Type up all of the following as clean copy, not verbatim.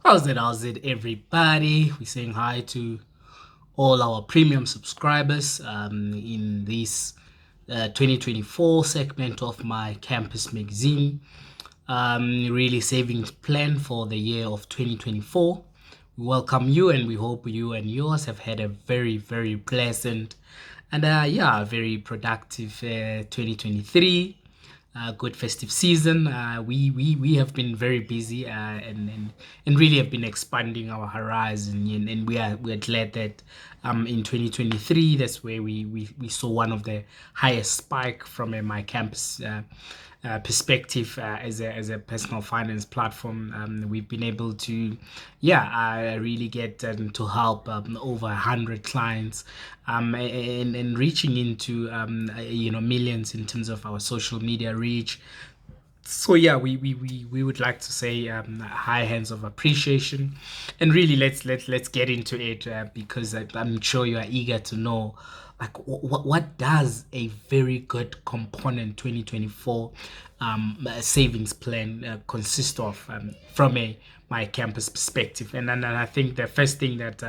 How's it, everybody? We're saying hi to all our premium subscribers in this 2024 segment of my campus magazine. Really savings plan for the year of 2024. We welcome you and we hope you and yours have had a very, very pleasant and very productive 2023. Good festive season. We have been very busy and really have been expanding our horizon, and we are glad that in 2023 that's where we saw one of the highest spike from my campus perspective as a personal finance platform. We've been able to really get to help over 100 clients and reaching into millions in terms of our social media reach. So we would like to say high hands of appreciation, and really let's get into it because I'm sure you are eager to know like what does a very good component 2024 savings plan consist of from a my campus perspective. And I think the first thing that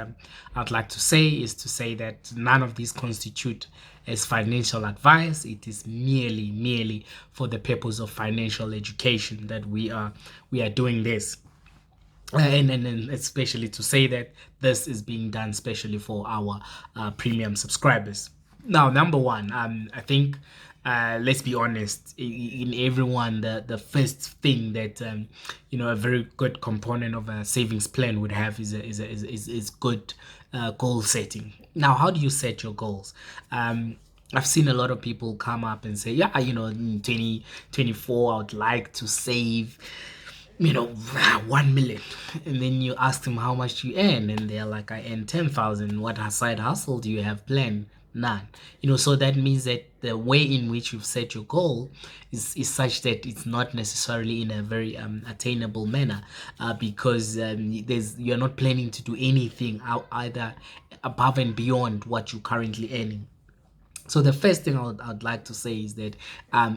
I'd like to say is to say that none of these constitute as financial advice. It is merely for the purpose of financial education that we are doing this. And especially to say that this is being done specially for our premium subscribers. Now, number one, I think let's be honest, in everyone, the first thing that a very good component of a savings plan would have is good goal setting. Now, how do you set your goals? I've seen a lot of people come up and say, yeah, in 2024, I would like to save 1 million. And then you ask them how much you earn, and they're like, I earn 10,000. What side hustle do you have planned? None. So that means that the way in which you've set your goal is such that it's not necessarily in a very attainable manner, because you're not planning to do anything either above and beyond what you're currently earning. So the first thing I'd like to say is that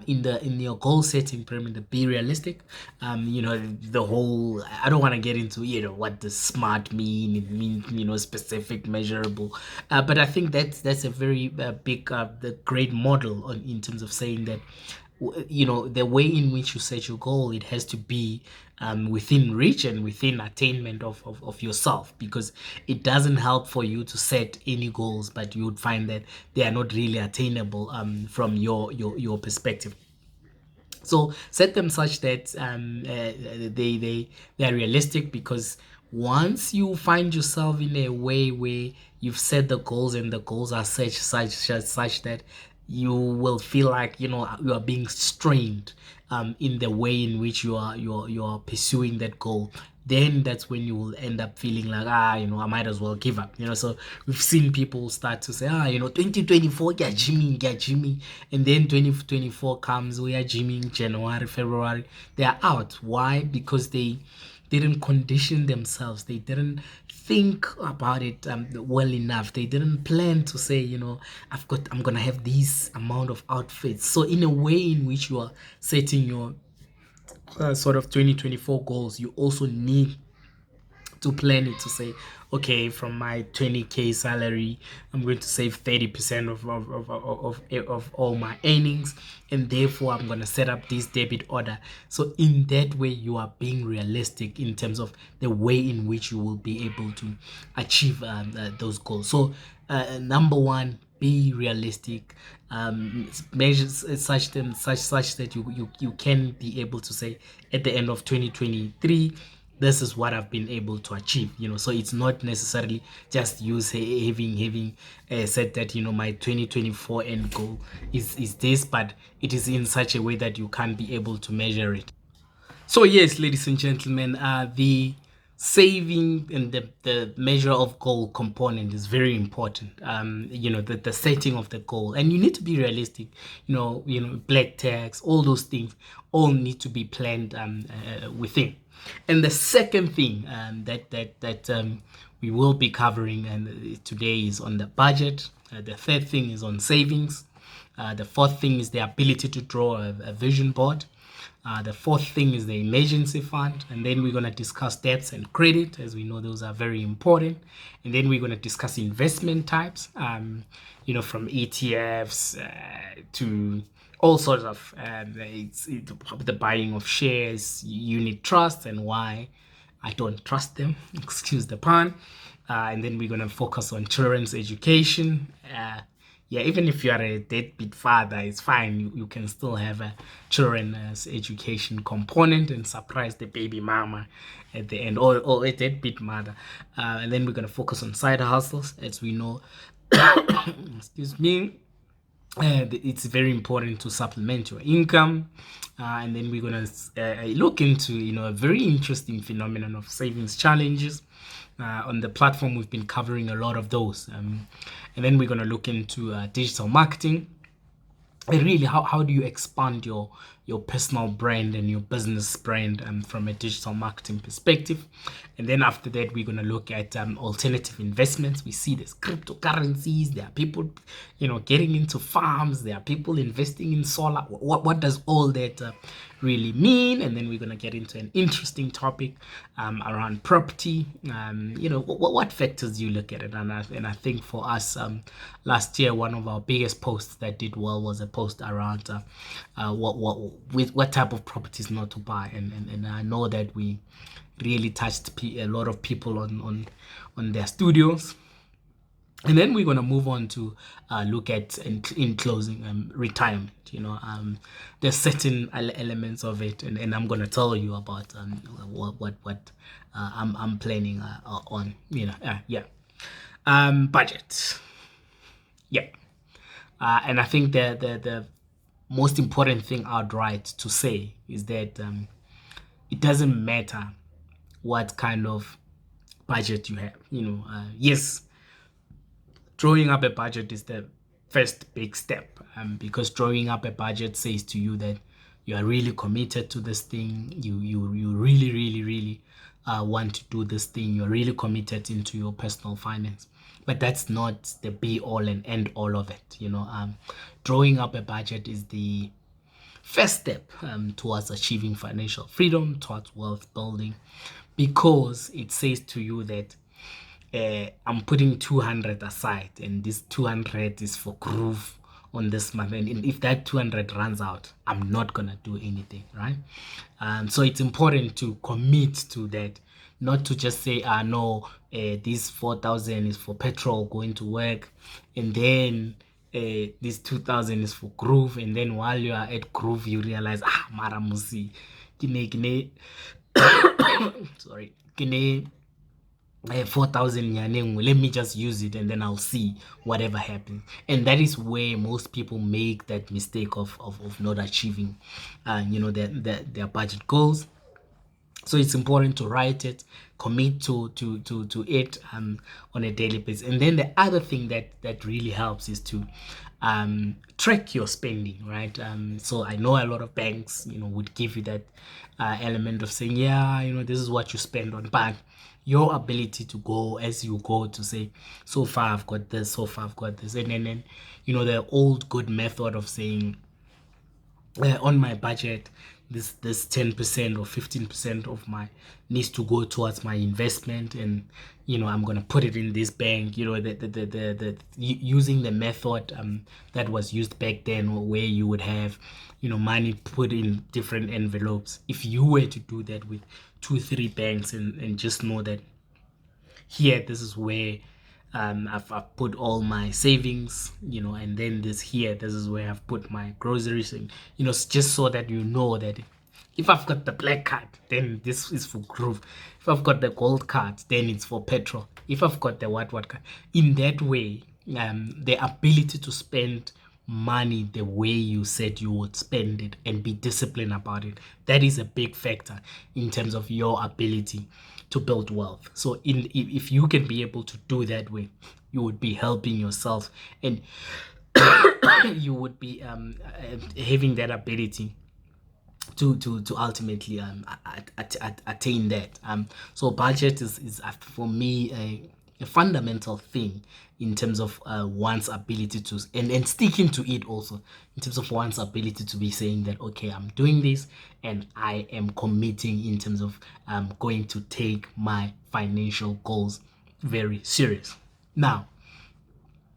in your goal setting pyramid, be realistic. The whole, I don't want to get into what the SMART mean. It means specific, measurable, but I think that's a very big the great model in terms of saying that the way in which you set your goal, it has to be within reach and within attainment of yourself, because it doesn't help for you to set any goals but you would find that they are not really attainable from your perspective. So set them such that they are realistic, because once you find yourself in a way where you've set the goals and the goals are such that you will feel like you are being strained in the way in which you are pursuing that goal, then that's when you will end up feeling like I might as well give up. So we've seen people start to say 2024 get Jimmy, and then 2024 comes, we are gymming January, February, they are out. Why? Because they didn't condition themselves. They didn't think about it well enough. They didn't plan to say, I'm gonna have this amount of outfits. So in a way in which you are setting your sort of 2024 goals, you also need to plan it to say, okay, from my 20K salary, I'm going to save 30% of all my earnings, and therefore I'm going to set up this debit order. So in that way, you are being realistic in terms of the way in which you will be able to achieve those goals. So number one, be realistic. Measures such that you can be able to say at the end of 2023, this is what I've been able to achieve. So it's not necessarily just you say having said that my 2024 end goal is this, but it is in such a way that you can't be able to measure it. So yes, ladies and gentlemen, the saving and the measure of goal component is very important. The setting of the goal, and you need to be realistic. Black tax, all those things, all need to be planned within. And the second thing that we will be covering and today is on the budget. The third thing is on savings. The fourth thing is the ability to draw a vision board. The fourth thing is the emergency fund. And then we're going to discuss debts and credit, as we know those are very important. And then we're going to discuss investment types, from ETFs to all sorts of the buying of shares, unit trusts, and why I don't trust them. Excuse the pun. And then we're going to focus on children's education. Even if you are a deadbeat father, it's fine. You can still have a children's education component and surprise the baby mama at the end, or a deadbeat mother. And then we're going to focus on side hustles, as we know. Excuse me. It's very important to supplement your income. And then we're going to look into a very interesting phenomenon of savings challenges. On the platform, we've been covering a lot of those. And then we're going to look into digital marketing. And really, how do you expand your personal brand and your business brand from a digital marketing perspective? And then after that, we're going to look at alternative investments. We see there's cryptocurrencies. There are people, getting into farms. There are people investing in solar. What does all that really mean? And then we're going to get into an interesting topic around property. What factors do you look at it? And I think for us, last year, one of our biggest posts that did well was a post around what type of properties not to buy. And I know that we really touched a lot of people on their studios. And then we're going to move on to look at, in closing, retirement. There's certain elements of it, and I'm going to tell you about what I'm planning on. Budget. And I think the most important thing outright to say is that it doesn't matter what kind of budget you have. Yes, drawing up a budget is the first big step, because drawing up a budget says to you that you are really committed to this thing. You really, really, really want to do this thing. You're really committed into your personal finance. But that's not the be all and end all of it. Drawing up a budget is the first step towards achieving financial freedom, towards wealth building, because it says to you that I'm putting 200 aside, and this 200 is for groove on this month, and if that 200 runs out, I'm not gonna do anything, right? So it's important to commit to that, not to just say, no, this 4,000 is for petrol going to work, and then this 2,000 is for groove, and then while you are at groove, you realize, mara musi, kine, sorry, kine 4,000 nyanengu, let me just use it and then I'll see whatever happens. And that is where most people make that mistake of not achieving their budget goals. So it's important to write it, commit to it on a daily basis. And then the other thing that really helps is to track your spending, right? So I know a lot of banks would give you that element of saying, this is what you spend on, but your ability to go as you go to say, so far I've got this, so far I've got this, and then the old good method of saying, on my budget, this 10% or 15% of my needs to go towards my investment, and I'm gonna put it in this bank. The using the method that was used back then, where you would have money put in different envelopes. If you were to do that with 2-3 banks, and just know that here, this is where I've put all my savings, and then this is where I've put my groceries, and just so that that if I've got the black card, then this is for groove. If I've got the gold card, then it's for petrol. If I've got the what card, in that way, the ability to spend money the way you said you would spend it and be disciplined about it, that is a big factor in terms of your ability to build wealth. So if you can be able to do that way, you would be helping yourself, and you would be having that ability to ultimately attain that. So budget is for me a fundamental thing in terms of one's ability to and sticking to it also, in terms of one's ability to be saying that, okay, I'm doing this and I am committing in terms of going to take my financial goals very serious. Now,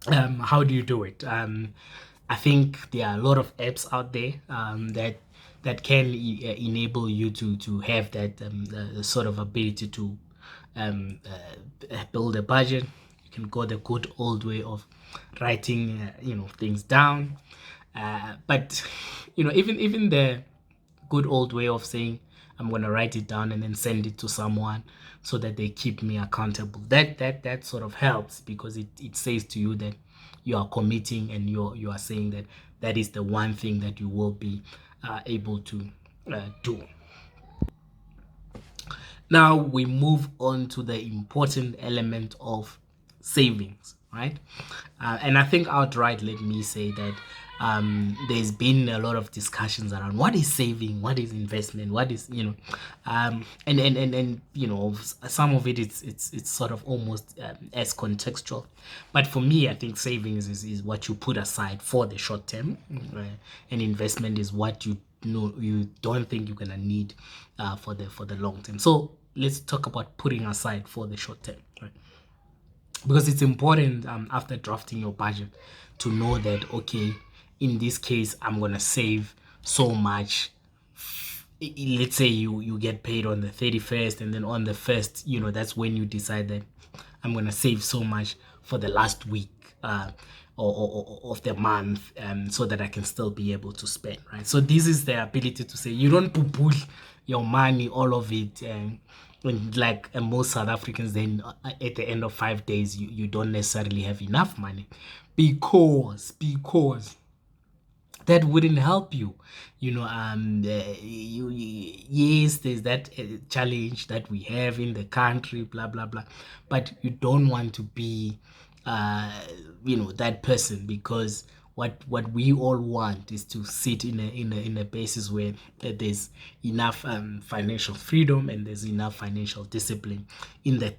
how do you do it? I think there are a lot of apps out there that can enable you to have that sort of ability to build a budget. You can go the good old way of writing things down, but even the good old way of saying I'm gonna write it down and then send it to someone so that they keep me accountable. That sort of helps, because it says to you that you are committing and you are saying that that is the one thing that you will be able to do. Now we move on to the important element of savings, right? And I think outright, let me say that there's been a lot of discussions around what is saving, what is investment, what is and some of it's sort of almost as contextual. But for me, I think savings is what you put aside for the short term, and investment is what you don't think you're gonna need for the long term. So let's talk about putting aside for the short term, right? Because it's important after drafting your budget to know that, okay, in this case I'm gonna save so much. Let's say you get paid on the 31st, and then on the 1st, that's when you decide that I'm gonna save so much for the last week of the month, so that I can still be able to spend, right? So this is the ability to say you don't put your money, all of it, and like most South Africans, then at the end of 5 days you don't necessarily have enough money, because that wouldn't help you. Yes, there's that challenge that we have in the country, blah blah blah, but you don't want to be that person, because what we all want is to sit in a basis where there's enough financial freedom and there's enough financial discipline in the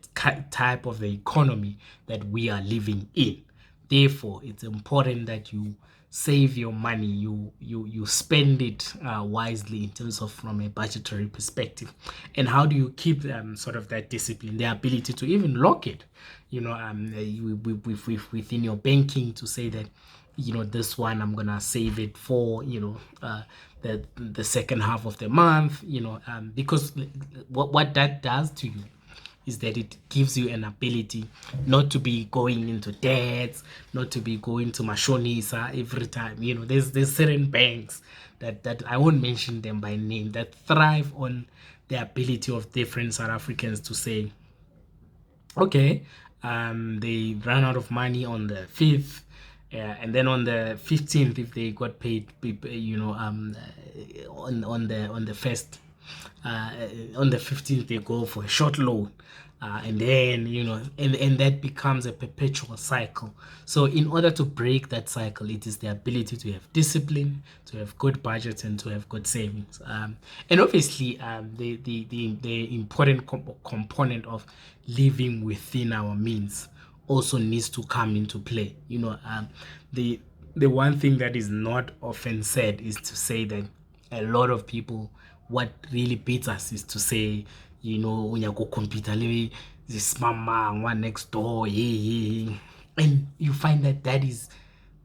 type of the economy that we are living in. Therefore, it's important that you save your money, you spend it wisely in terms of from a budgetary perspective. And how do you keep sort of that discipline, the ability to even lock it, within your banking, to say that this one I'm gonna save it for the second half of the month, because what that does to you is that it gives you an ability not to be going into debts, not to be going to mashonisa every time. There's certain banks that I won't mention them by name, that thrive on the ability of different South Africans to say, okay, they ran out of money on the 5th, and then on the 15th, if they got paid, on the first, on the 15th, they go for a short loan. And then and that becomes a perpetual cycle. So in order to break that cycle, it is the ability to have discipline, to have good budgets, and to have good savings. And obviously, the important component of living within our means also needs to come into play. The one thing that is not often said is to say that a lot of people, what really beats us is to say, when you go computer, this mama one next door, yeah, yeah. And you find that is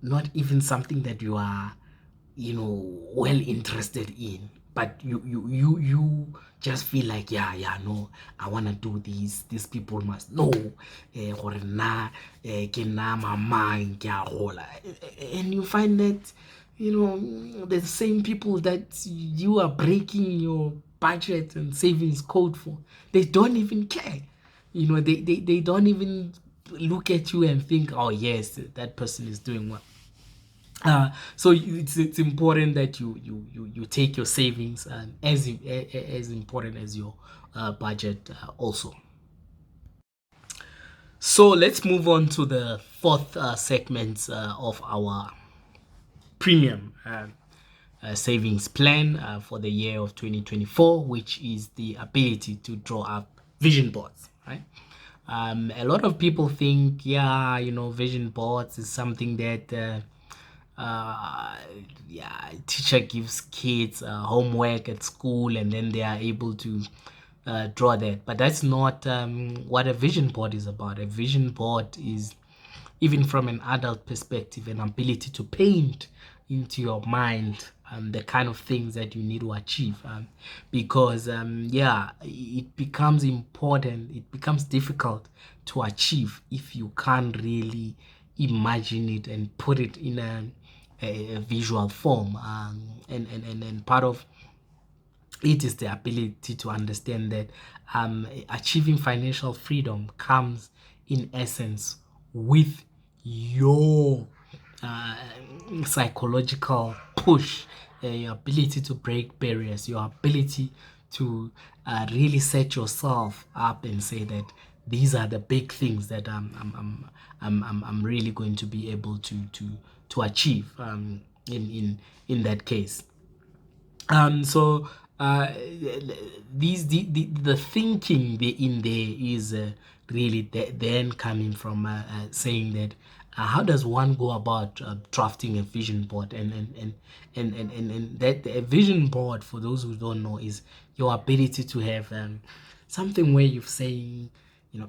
not even something that you are well interested in, but you just feel like, no, I want to do this. These people must know gore nna ke nna mama ke a gola. And you find that the same people that you are breaking your budget and savings code for, they don't even care. They don't even look at you and think, oh yes, that person is doing well. So it's important that you take your savings as important as your budget also. So let's move on to the fourth segment of our premium savings plan for the year of 2024, which is the ability to draw up vision boards, right? A lot of people think, yeah, vision boards is something that yeah, teacher gives kids homework at school and then they are able to draw that. But that's not what a vision board is about. A vision board is, even from an adult perspective, an ability to paint into your mind the kind of things that you need to achieve, because yeah, it becomes important, it becomes difficult to achieve if you can't really imagine it and put it in a visual form, and part of it is the ability to understand that achieving financial freedom comes in essence with your uh, psychological push, your ability to break barriers, your ability to really set yourself up and say that these are the big things that I'm really going to be able to achieve in that case. So the thinking in there is really then coming from saying that how does one go about drafting a vision board, and that a vision board, for those who don't know, is your ability to have something where you're saying,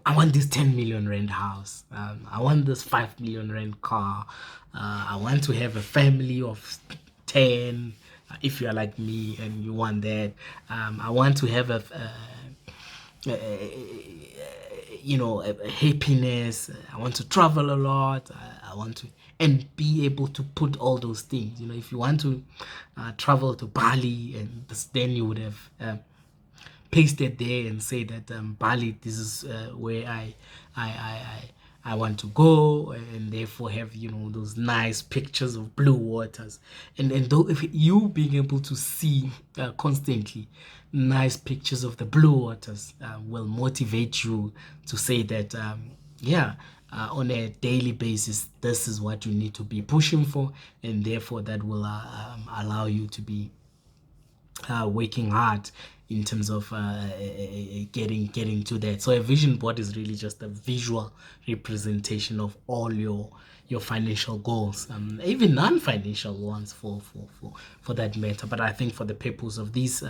I want this 10 million rand house, I want this 5 million rand car, I want to have a family of 10, if you are like me and you want that. I want to have a happiness. I want to travel a lot. I want to and be able to put all those things. If you want to travel to Bali, and then you would have pasted there and say that Bali, this is where I want to go, and therefore have those nice pictures of blue waters, and though if you being able to see constantly nice pictures of the blue waters will motivate you to say that yeah, on a daily basis this is what you need to be pushing for, and therefore that will allow you to be working hard in terms of getting to that. So a vision board is really just a visual representation of all your financial goals, even non-financial ones for that matter. But I think for the purpose of this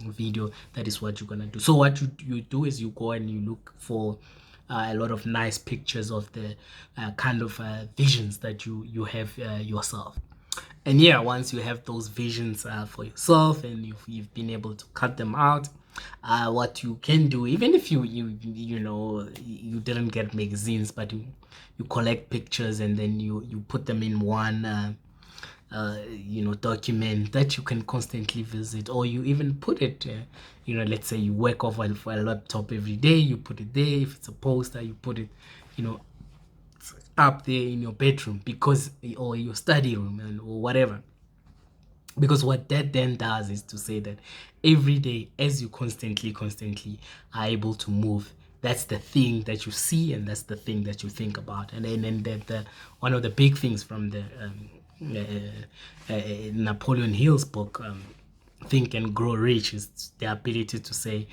video, that is what you're gonna do. So what you do is you go and you look for a lot of nice pictures of the kind of visions that you have yourself. And yeah, once you have those visions for yourself and you've been able to cut them out, what you can do, even if you didn't get magazines, but you collect pictures and then you put them in one document that you can constantly visit, or you even put it let's say you work off for a laptop every day, you put it there. If it's a poster, you put it you know up there in your bedroom, because or your study room, or whatever, because what that then does is to say that every day, as you constantly are able to move, that's the thing that you see, and that's the thing that you think about. And then that one of the big things from the Napoleon Hill's book, Think and Grow Rich, is the ability to say,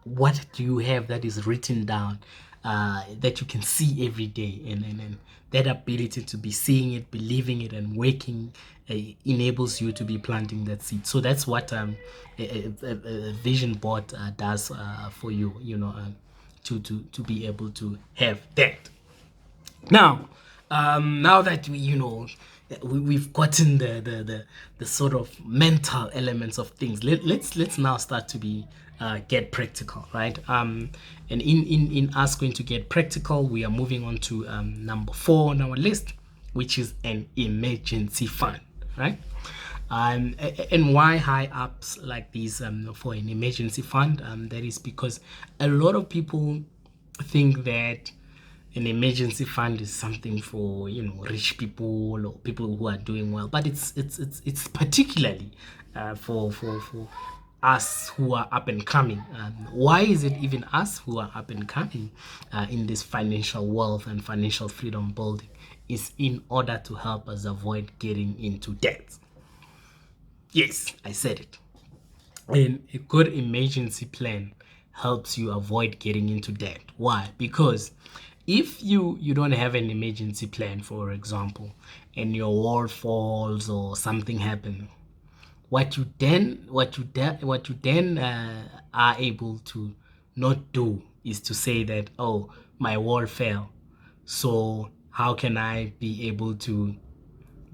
what do you have that is written down, that you can see every day, and that ability to be seeing it, believing it, and working enables you to be planting that seed. So that's what a vision board does for you, to be able to have that. Now that we've gotten the sort of mental elements of things, let's now start to be get practical, right? And in us going to get practical, we are moving on to number 4 on our list, which is an emergency fund, right? And why high ups like these for an emergency fund? That is because a lot of people think that an emergency fund is something for rich people or people who are doing well, but it's particularly for us who are up and coming. Why is it even us who are up and coming in this financial wealth and financial freedom building? Is in order to help us avoid getting into debt. Yes, I said it. And a good emergency plan helps you avoid getting into debt. Why? Because if you don't have an emergency plan, for example, and your wall falls or something happens, what you then are able to not do is to say that, oh, my wall fell, so how can I be able to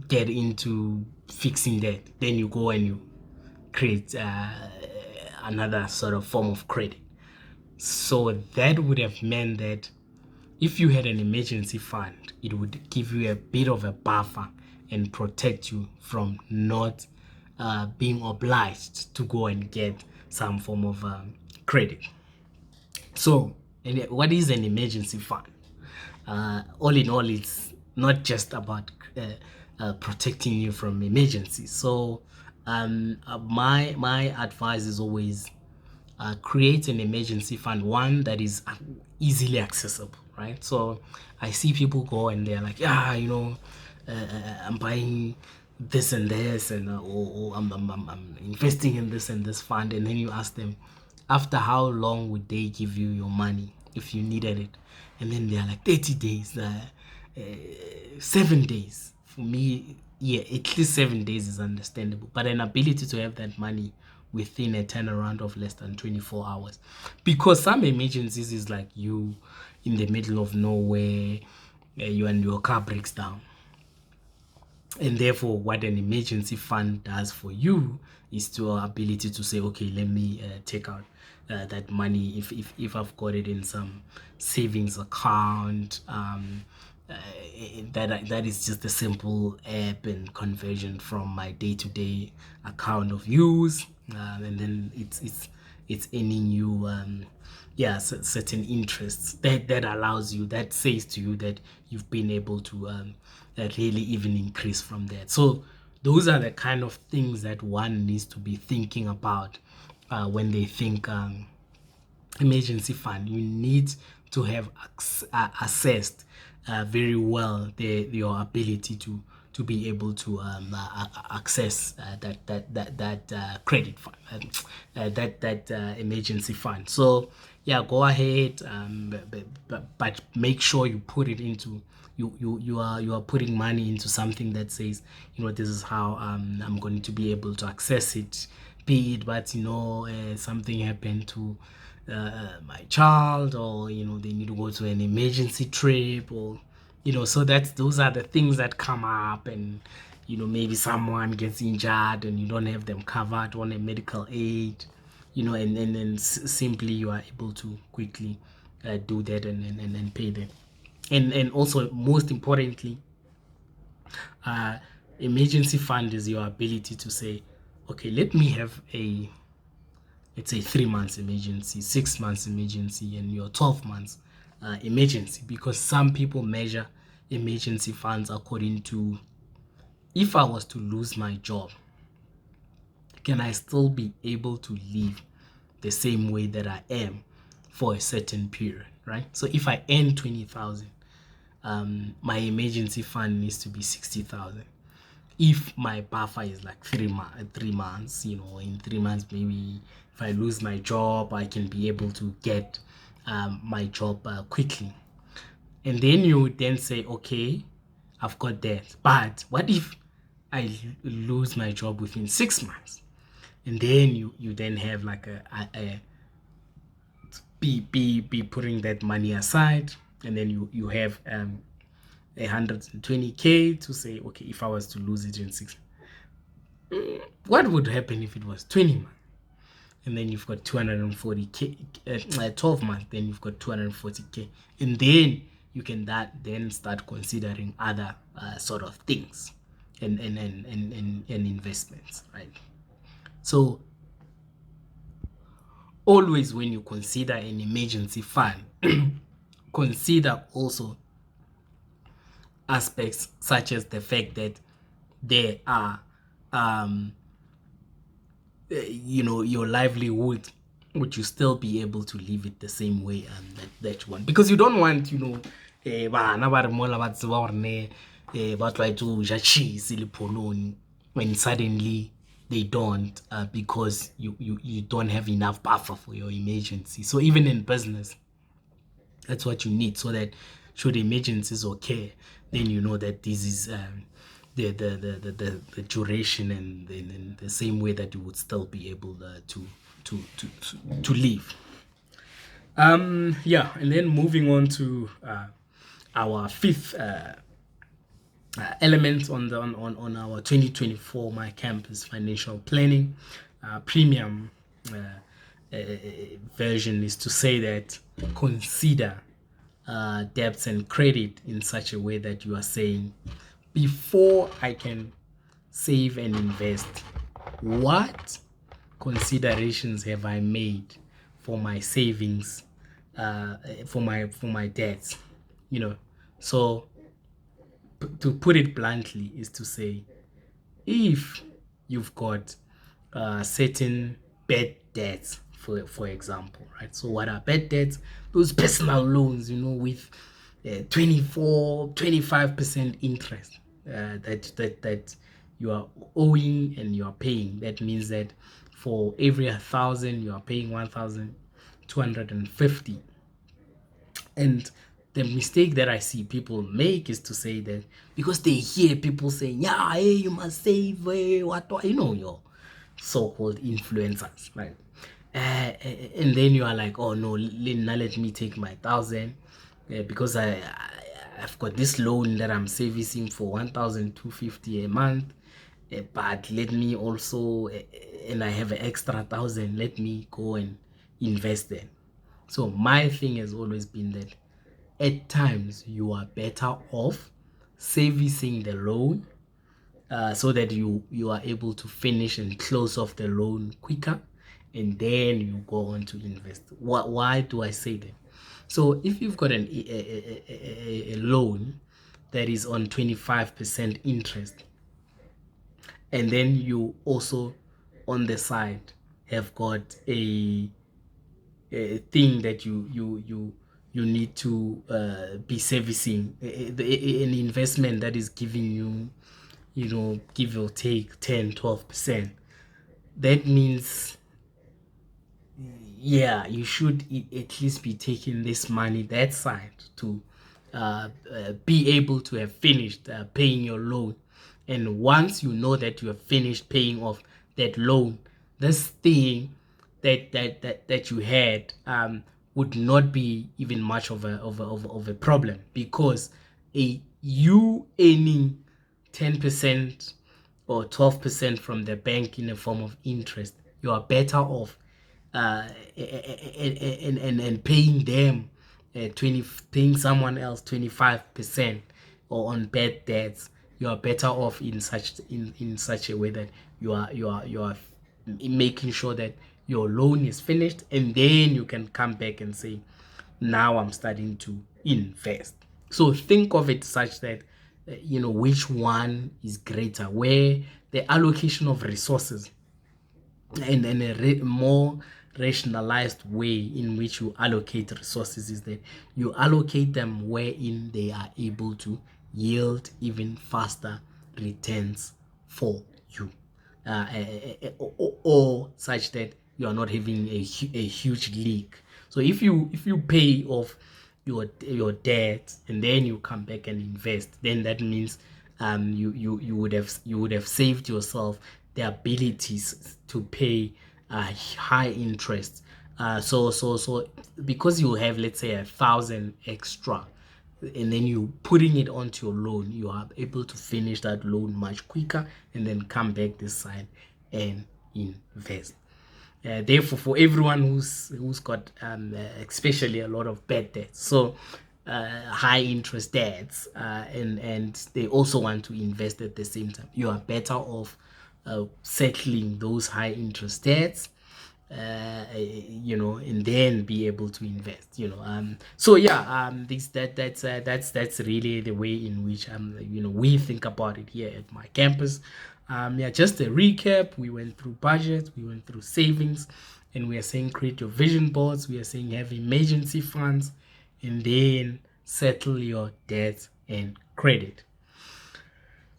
get into fixing that? Then you go and you create another sort of form of credit. So that would have meant that if you had an emergency fund, it would give you a bit of a buffer and protect you from not being obliged to go and get some form of credit. So, what is an emergency fund? All in all, it's not just about protecting you from emergencies. So, my advice is always create an emergency fund, one that is easily accessible, right? So I see people go and they're like, yeah, I'm buying this and this, and or I'm investing in this and this fund. And then you ask them, after how long would they give you your money if you needed it? And then they're like 30 days, 7 days. For me, yeah, at least 7 days is understandable, but an ability to have that money within a turnaround of less than 24 hours. Because some emergencies is like you in the middle of nowhere, you and your car breaks down. And therefore, what an emergency fund does for you is your ability to say, okay, let me take out that money if I've got it in some savings account. That is just a simple app and conversion from my day-to-day account of use, and then it's earning you certain interests that allows you, that says to you that you've been able to really even increase from that. So those are the kind of things that one needs to be thinking about when they think emergency fund. You need to have assessed very well your ability to be able to access that credit fund, that emergency fund. So yeah, go ahead, but make sure you put it into you are putting money into something that says, this is how I'm going to be able to access it. Be it, but something happened to my child, or they need to go to an emergency trip, or so those are the things that come up. And maybe someone gets injured and you don't have them covered on a medical aid, and then simply you are able to quickly do that and pay them. And also, most importantly, emergency fund is your ability to say, okay, let me have let's say 3 months emergency, 6 months emergency, and your 12 months emergency. Because some people measure emergency funds according to, if I was to lose my job, can I still be able to live the same way that I am for a certain period, right? So if I earn 20,000, my emergency fund needs to be 60,000. If my buffer is like 3 months, in 3 months, maybe if I lose my job, I can be able to get my job quickly. And then you then say, okay, I've got that. But what if I lose my job within 6 months? And then you then have like be putting that money aside, and then you have 120k to say, okay, if I was to lose it in 6, what would happen if it was 20 months? And then you've got 240k, 12 months, then you've got 240k. And then you can then start considering other sort of things and investments, right? So always when you consider an emergency fund, consider also aspects such as the fact that there are your livelihood. Would you still be able to live it the same way that you want? Because you don't want bana ba re mola ba tseba gore ba try to ja cheese le poloni, when suddenly they don't, because you don't have enough buffer for your emergency. So even in business, that's what you need, so that should emergencies occur, then you know that this is the duration, and in the same way that you would still be able to live. Yeah, and then moving on to our fifth element on our 2024 My Campus financial planning premium version, is to say that consider debts and credit in such a way that you are saying, before I can save and invest, what considerations have I made for my savings, for my debts, so to put it bluntly, is to say, if you've got certain bad debts, for example, right? So what are bad debts? Those personal loans, with 25% interest that you are owing and you are paying. That means that for every 1,000 you are paying 1,250. And the mistake that I see people make is to say that, because they hear people saying, yeah, hey, you must save, hey, what, your so-called influencers, right? And then you are like, oh no, now let me take my 1,000, because I've got this loan that I'm servicing for 1,250 a month, but let me also, and I have an extra 1,000, let me go and invest there. So my thing has always been that at times you are better off servicing the loan, so that you are able to finish and close off the loan quicker, and then you go on to invest. Why do I say that? So if you've got a loan that is on 25% interest, and then you also on the side have got a thing that you need to be servicing, an investment that is giving you, give or take 10-12%, that means, yeah, you should at least be taking this money that side to be able to have finished paying your loan. And once you know that you have finished paying off that loan, this thing that you had would not be even much of a problem, because you earning 10% or 12% from the bank in a form of interest, you are better off and paying them 20, paying someone else 25% or on bad debts. You are better off in such a way that you are making sure that your loan is finished, and then you can come back and say, now I'm starting to invest. So think of it such that which one is greater, where the allocation of resources and a more rationalized way in which you allocate resources is that you allocate them wherein they are able to yield even faster returns for you, or such that you are not having a huge leak. So if you pay off your debt and then you come back and invest, then that means you would have saved yourself the abilities to pay high interest. So because you have, let's say, 1,000 extra, and then you putting it onto your loan, you are able to finish that loan much quicker, and then come back this side and invest. Therefore, for everyone who's got especially a lot of bad debts, so high interest debts, and they also want to invest at the same time, you are better off settling those high interest debts, and then be able to invest. So yeah, that's really the way in which we think about it here at my campus. Yeah, just a recap: we went through budget, we went through savings, and we are saying create your vision boards. We are saying have emergency funds, and then settle your debt and credit.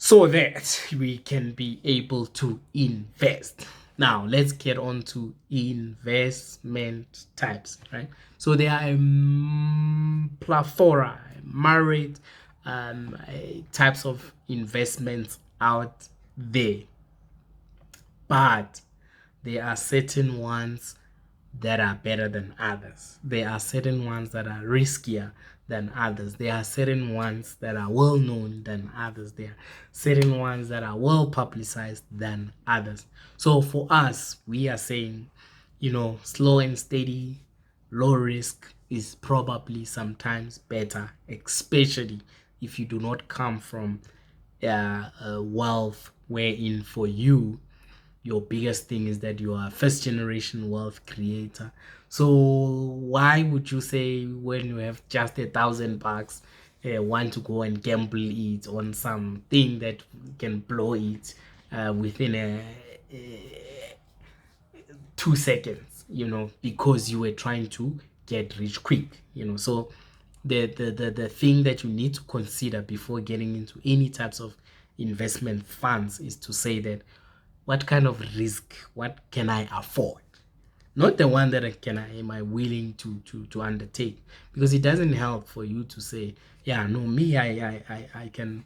so that we can be able to invest. Now let's get on to investment types, right? So there are plethora, myriad types of investments out there, but there are certain ones that are better than others. There are certain ones that are riskier than others. There are certain ones that are well known than others. There are certain ones that are well publicized than others. So for us, we are saying, slow and steady, low risk is probably sometimes better, especially if you do not come from wealth wherein for you your biggest thing is that you are a first generation wealth creator. So why would you say when you have just $1,000 want to go and gamble it on something that can blow it within 2 seconds, because you were trying to get rich quick, so the thing that you need to consider before getting into any types of investment funds is to say that what kind of risk, what can I afford? Not the one that am I willing to undertake, because it doesn't help for you to say, yeah, no, me, I can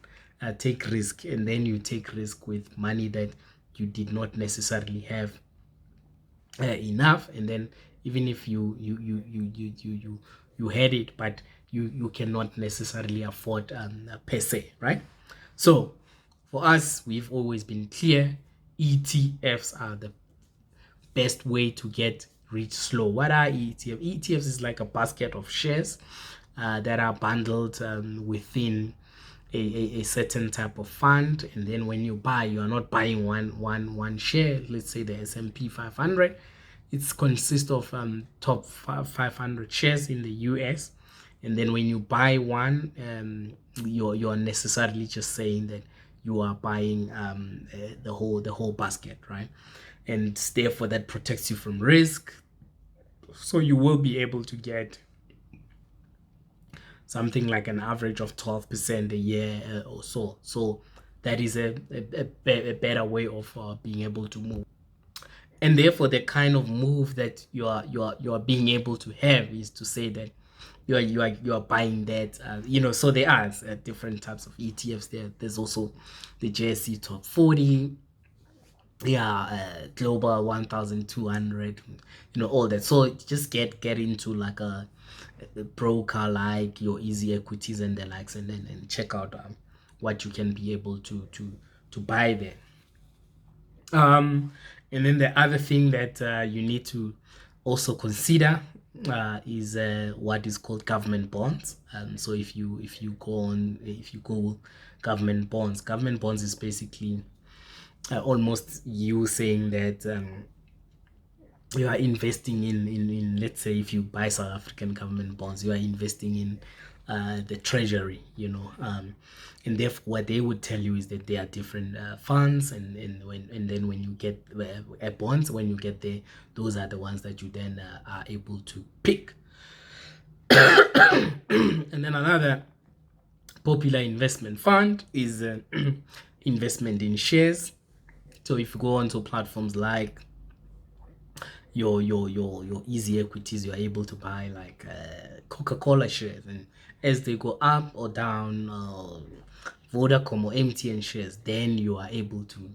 take risk, and then you take risk with money that you did not necessarily have enough, and then even if you had it, but you cannot necessarily afford per se, right? So for us, we've always been clear, ETFs are the best way to get rich slow. What are ETFs? ETFs is like a basket of shares that are bundled within a certain type of fund, and then when you buy, you are not buying one share. Let's say the S&P 500. It consists of top 500 shares in the US, and then when you buy one, you're necessarily just saying that you are buying the whole basket, right? And therefore that protects you from risk, so you will be able to get something like an average of 12% a year or so. So that is a better way of being able to move. And therefore the kind of move that you are being able to have is to say that you are buying that, so there are different types of ETFs. There's also the JSE Top 40, Global 1200, all that. So just get into like a broker like your Easy Equities and the likes, and then check out what you can be able to buy there. And then the other thing that you need to also consider is what is called government bonds. So if you Google government bonds is basically almost you saying that you are investing in, let's say, if you buy South African government bonds, you are investing in the treasury, and therefore what they would tell you is that there are different funds, and then when you get bonds, when you get there, those are the ones that you then are able to pick. And then another popular investment fund is investment in shares. So if you go onto platforms like your Easy Equities, you're able to buy like Coca-Cola shares, and as they go up or down, Vodacom or MTN shares, then you are able to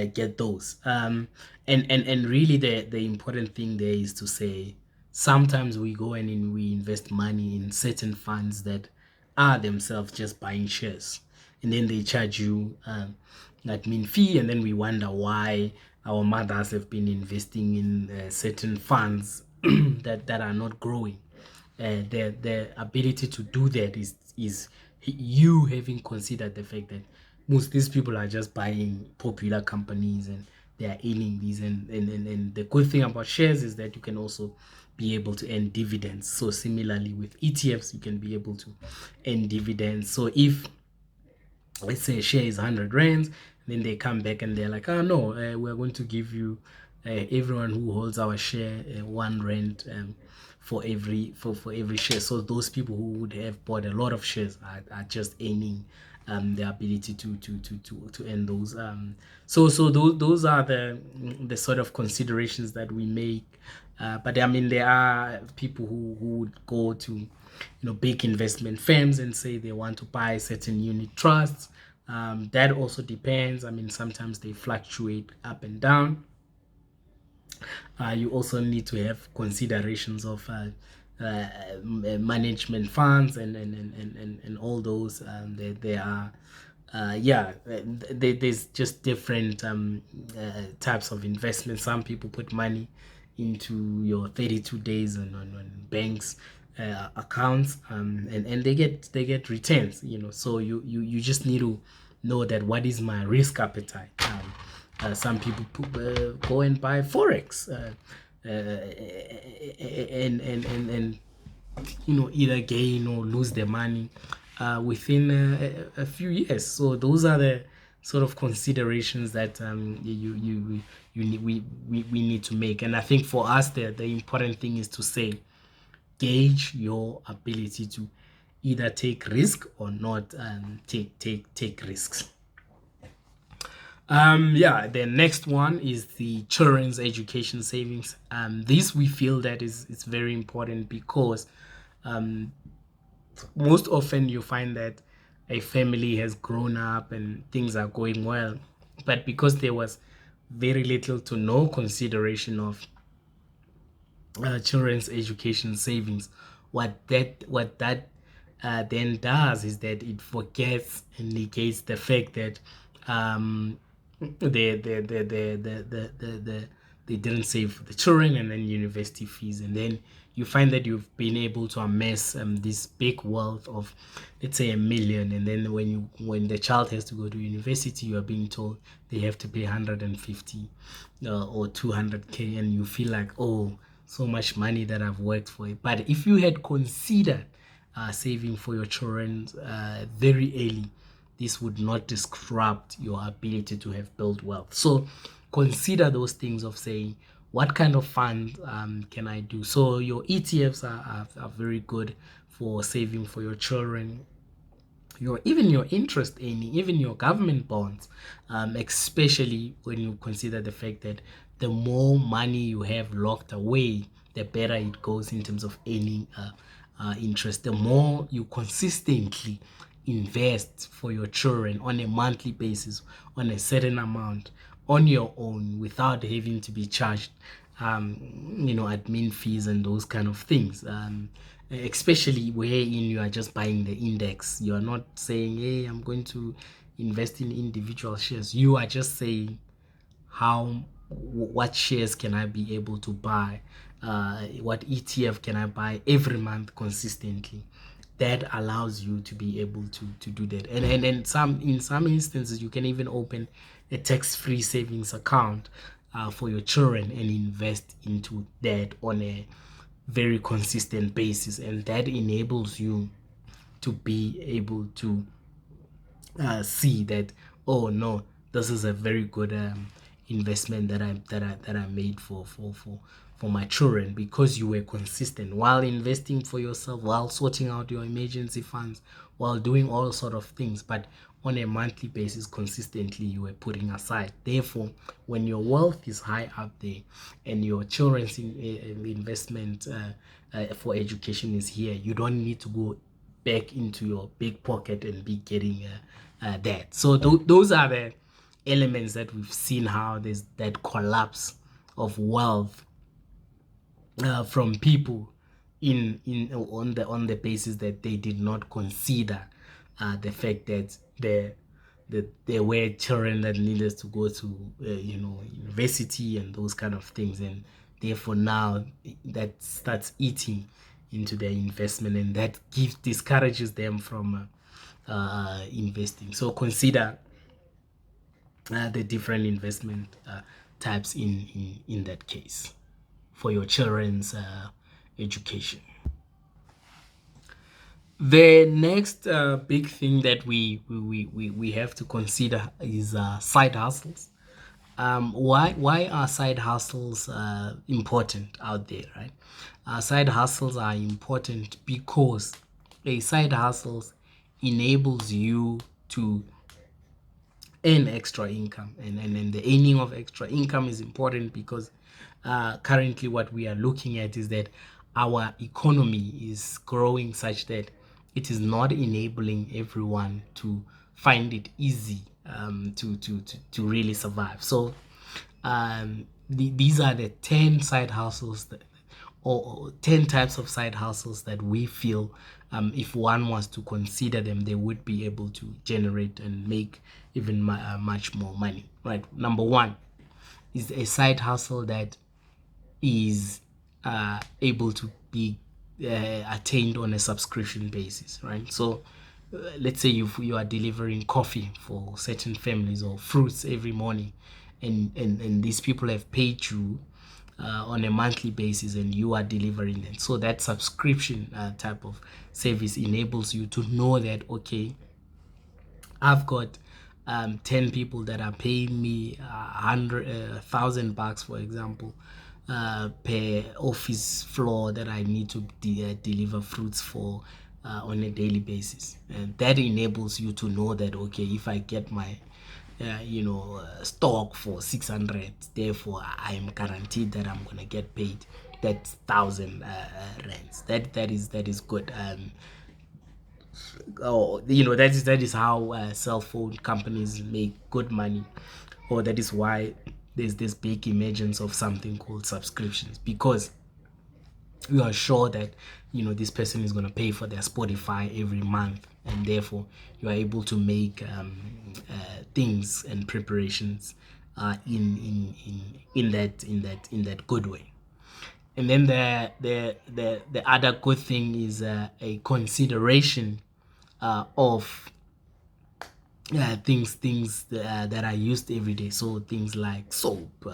get those. And really the important thing there is to say, sometimes we go and we invest money in certain funds that are themselves just buying shares, and then they charge you admin fee, and then we wonder why our mothers have been investing in certain funds that are not growing. The ability to do that is you having considered the fact that most these people are just buying popular companies and they are earning these, and the good thing about shares is that you can also be able to earn dividends. So similarly with ETFs, you can be able to earn dividends. So if, let's say, a share is 100 rands, then they come back and they're like, oh no, we're going to give you everyone who holds our share, 1 rand for every share. So those people who would have bought a lot of shares are just aiming the ability to earn those. So those are the sort of considerations that we make. But I mean, there are people who would go to big investment firms and say they want to buy certain unit trusts. That also depends. I mean, sometimes they fluctuate up and down. You also need to have considerations of management funds and all those. There are there's just different types of investment. Some people put money into your 32 days on banks accounts, and they get returns, so you just need to know that what is my risk appetite. Some people go and buy forex, and either gain or lose their money within a few years. So those are the sort of considerations that we need to make. And I think for us, the important thing is to say, gauge your ability to either take risk or not take risks. The next one is the children's education savings. This we feel that is very important because most often you find that a family has grown up and things are going well, but because there was very little to no consideration of children's education savings, what that then does is that it forgets and negates the fact that they didn't save for the children and then university fees, and then you find that you've been able to amass this big wealth of, let's say, 1 million, and then when the child has to go to university, you are being told they have to pay 150 or 200k, and you feel like, oh, so much money that I've worked for it. But if you had considered saving for your children very early, this would not disrupt your ability to have built wealth. So consider those things of saying, what kind of fund can I do? So your ETFs are very good for saving for your children. Even your interest earning, even your government bonds, especially when you consider the fact that the more money you have locked away, the better it goes in terms of earning interest. The more you consistently invest for your children on a monthly basis, on a certain amount, on your own, without having to be charged admin fees and those kind of things, especially wherein you are just buying the index. You are not saying, hey, I'm going to invest in individual shares. You are just saying, what shares can I be able to buy, what ETF can I buy every month consistently. That allows you to be able to do that. And in some instances, you can even open a tax-free savings account for your children and invest into that on a very consistent basis, and that enables you to be able to see that, oh no, this is a very good investment that I made for my children, because you were consistent while investing for yourself, while sorting out your emergency funds, while doing all sort of things, but on a monthly basis consistently you were putting aside. Therefore, when your wealth is high up there and your children's investment for education is here, you don't need to go back into your big pocket and be getting that. So those are the elements that we've seen, how there's that collapse of wealth from people on the basis that they did not consider the fact that there were children that needed to go to university and those kind of things, and therefore now that starts eating into their investment, and that discourages them from investing. So consider the different investment types in that case for your children's education. The next big thing that we have to consider is side hustles. Why are side hustles important out there, right? Side hustles are important because a side hustles enables you to earn extra income, and the earning of extra income is important because currently what we are looking at is that our economy is growing such that it is not enabling everyone to find it easy to really survive. So these are the 10 side hustles that, or 10 types of side hustles that we feel if one was to consider them, they would be able to generate and make even much more money, right? Number one is a side hustle that is able to be attained on a subscription basis, right? So let's say you are delivering coffee for certain families or fruits every morning, and these people have paid you on a monthly basis and you are delivering them. So that subscription type of service enables you to know that, okay, I've got 10 people that are paying me 1,000 bucks, for example, per office floor that I need to deliver fruits for on a daily basis. And that enables you to know that, okay, if I get my stock for 600, therefore I am guaranteed that I'm gonna get paid that 1,000 rands. That is good. That is how cell phone companies make good money, or that is why there's this big emergence of something called subscriptions, because you are sure that this person is going to pay for their Spotify every month, and therefore you are able to make things and preparations in that good way. And then the other good thing is a consideration of things that are used every day. So things like soap,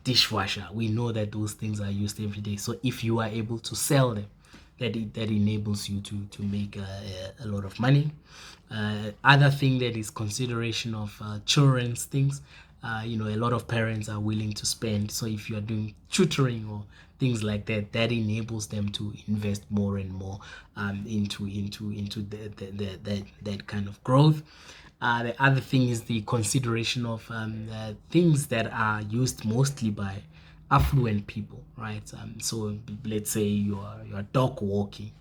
dishwasher. We know that those things are used every day. So if you are able to sell them, that enables you to make a lot of money. Other thing that is consideration of children's things. A lot of parents are willing to spend. So if you are doing tutoring or things like that, that enables them to invest more and more into that kind of growth. The other thing is the consideration of things that are used mostly by affluent people, right? So let's say you're dog walking.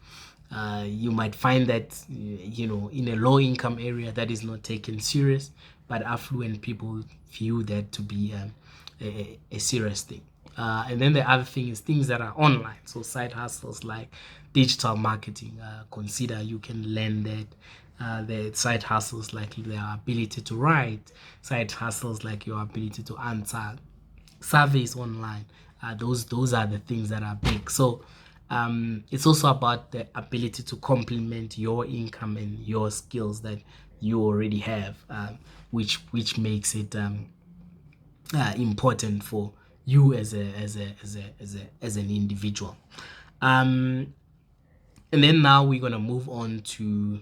You might find that in a low income area that is not taken serious, but affluent people view that to be a serious thing. And then the other thing is things that are online. So side hustles like digital marketing. Consider you can learn that. The side hustles like their ability to write, side hustles like your ability to answer surveys online. Those are the things that are big. So it's also about the ability to complement your income and your skills that you already have, which makes it important for you as an individual. And then now we're gonna move on to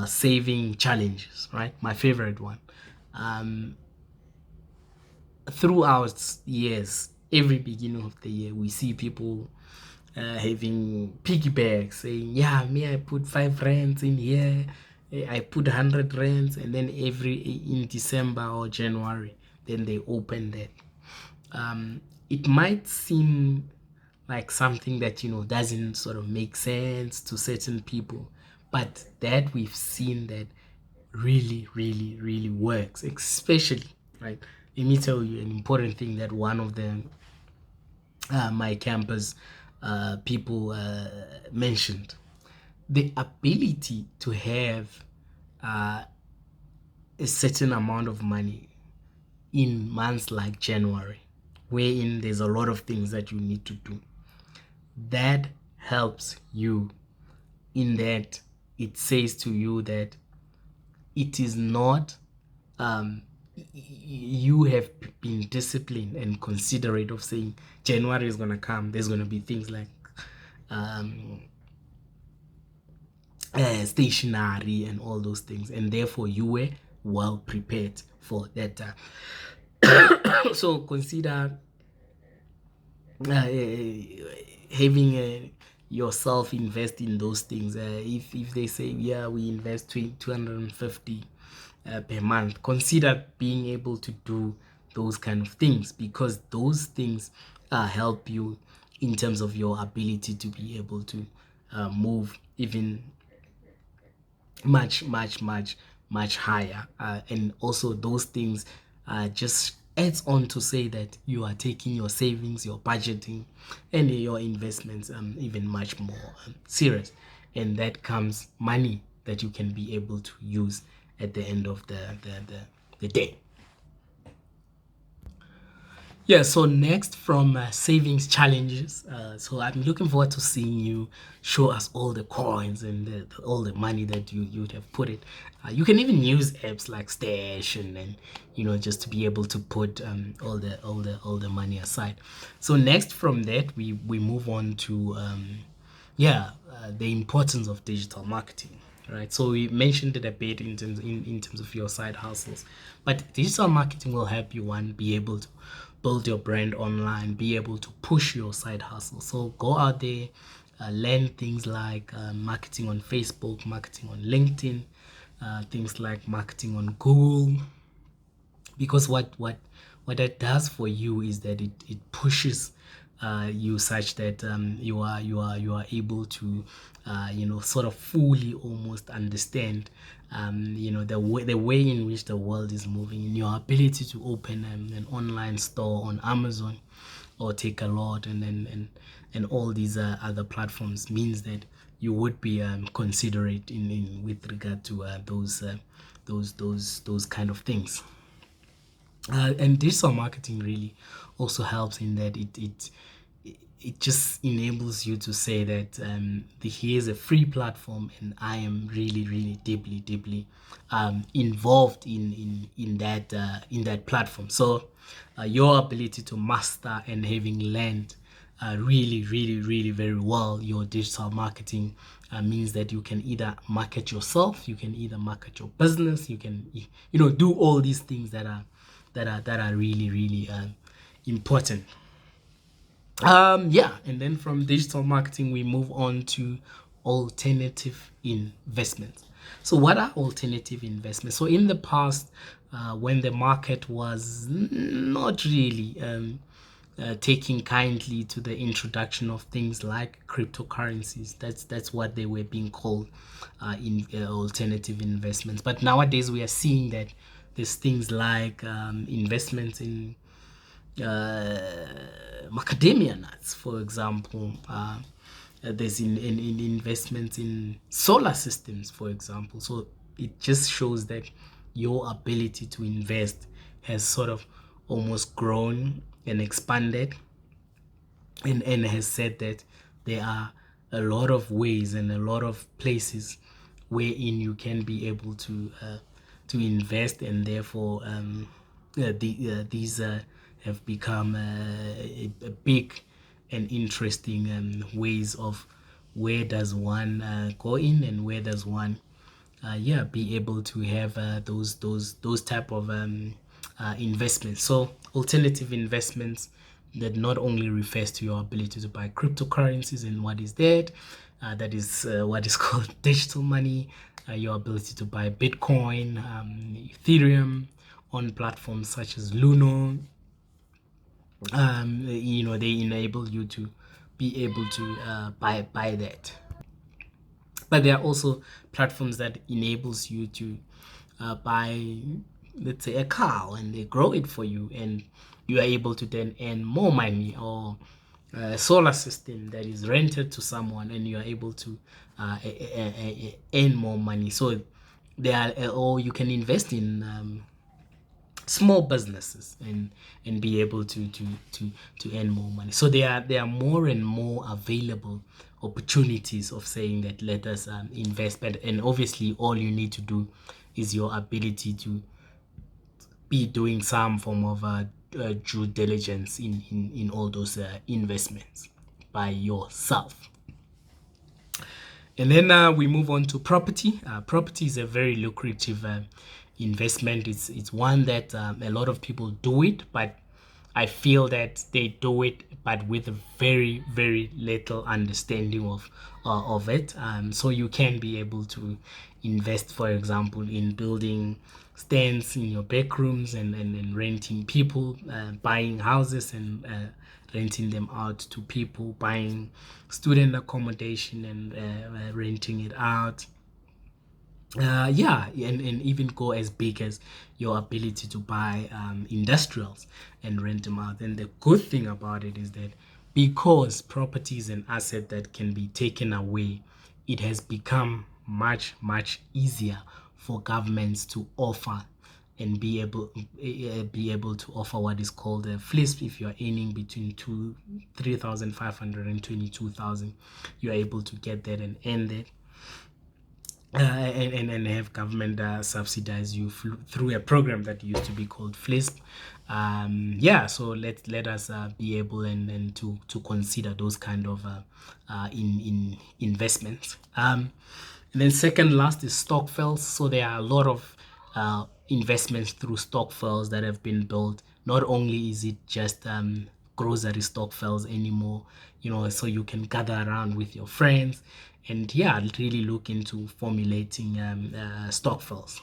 saving challenges, right? My favorite one. Throughout years, every beginning of the year, we see people having piggyback saying, yeah, me, I put 5 rands in here, I put 100 rands, and then in December or January, then they open that. It might seem like something that doesn't sort of make sense to certain people, but that we've seen that really, really, really works, especially, right? Let me tell you an important thing that one of them my campus people mentioned: the ability to have a certain amount of money in months like January, wherein there's a lot of things that you need to do. That helps you in that it says to you that it is not you have been disciplined and considerate of saying January is going to come, there's going to be things like stationery and all those things, and therefore you were well prepared for that. So consider having yourself invest in those things. If they say, yeah, we invest 250 per month, consider being able to do those kind of things, because those things help you in terms of your ability to be able to move even much higher, and also those things just adds on to say that you are taking your savings, your budgeting, and your investments even much more serious, and that comes money that you can be able to use at the end of the day. Yeah, so next from savings challenges. So I'm looking forward to seeing you show us all the coins and all the money that you'd have put it. You can even use apps like Stash and just to be able to put all the money aside. So next from that, we move on to the importance of digital marketing. Right, so we mentioned it a bit in terms of your side hustles, but digital marketing will help you, one, be able to build your brand online, be able to push your side hustle. So go out there, learn things like marketing on Facebook, marketing on LinkedIn, things like marketing on Google, because what that does for you is that it pushes you such that you are able to sort of fully almost understand the way in which the world is moving, and your ability to open an online store on Amazon or Takealot and all these other platforms means that you would be considerate in with regard to those kind of things. And digital marketing really also helps in that it just enables you to say that here's a free platform, and I am really really deeply involved in that platform. So your ability to master and having learned really very well your digital marketing means that you can either market yourself, you can either market your business, you can do all these things that are really important. And then from digital marketing we move on to alternative investments. So what are alternative investments? So in the past, when the market was not really taking kindly to the introduction of things like cryptocurrencies, that's what they were being called, in alternative investments. But nowadays we are seeing that there's things like investments in macadamia nuts, for example. There's in investments in solar systems, for example. So it just shows that your ability to invest has sort of almost grown and expanded, and has said that there are a lot of ways and a lot of places wherein you can be able to invest, and therefore these have become a big and interesting ways of where does one go in, and where does one be able to have those type of investments. So alternative investments that not only refers to your ability to buy cryptocurrencies and what is that is what is called digital money, your ability to buy Bitcoin, Ethereum on platforms such as Luno. They enable you to be able to buy that. But there are also platforms that enables you to buy, let's say, a cow, and they grow it for you, and you are able to then earn more money, or a solar system that is rented to someone, and you are able to earn more money. So there are, or you can invest in small businesses and be able to earn more money. So there are more and more available opportunities of saying that let us invest. But and obviously all you need to do is your ability to be doing some form of due diligence in all those investments by yourself. And then we move on to property. Property is a very lucrative investment. It's one that a lot of people do it, but I feel that they do it, but with a very, very little understanding of it. So you can be able to invest, for example, in building stands in your back rooms and renting people, buying houses and renting them out to people, buying student accommodation and renting it out. Yeah, and even go as big as your ability to buy industrials and rent them out. And the good thing about it is that because property is an asset that can be taken away, it has become much, much easier for governments to offer and be able to offer what is called a FLISP. If you are earning between 3,500 and 22,000, you are able to get that and earn that. And have government subsidize you through a program that used to be called FLISP. Yeah, so let us be able and to consider those kind of in investments. And then second last is stokvels. So there are a lot of investments through stokvels that have been built. Not only is it just grocery stokvels anymore, so you can gather around with your friends and yeah, really look into formulating stokvels.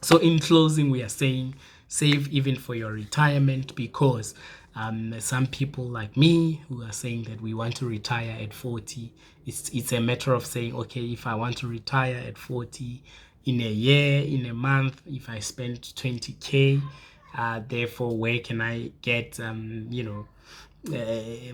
So in closing, we are saying save even for your retirement, because some people like me who are saying that we want to retire at 40, it's a matter of saying, okay, if I want to retire at 40, in a year, in a month, if I spend 20K, therefore, where can I get,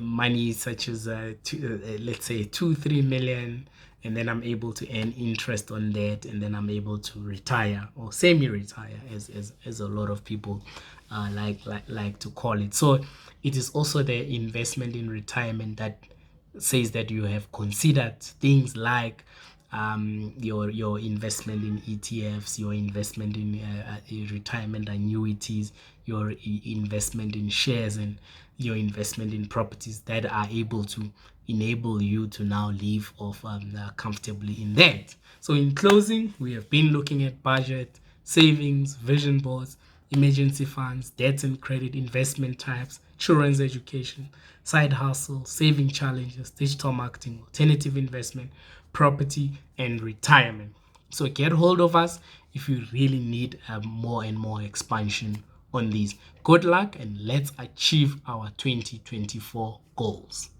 money such as let's say 2-3 million, and then I'm able to earn interest on that, and then I'm able to retire or semi-retire, as a lot of people like to call it. So it is also the investment in retirement that says that you have considered things like your investment in ETFs, your investment in retirement annuities, your investment in shares, and your investment in properties that are able to enable you to now live off comfortably in that. So in closing, we have been looking at budget, savings, vision boards, emergency funds, debts and credit, investment types, children's education, side hustle, saving challenges, digital marketing, alternative investment, property, and retirement. So get hold of us if you really need more and more expansion on these. Good luck, and let's achieve our 2024 goals.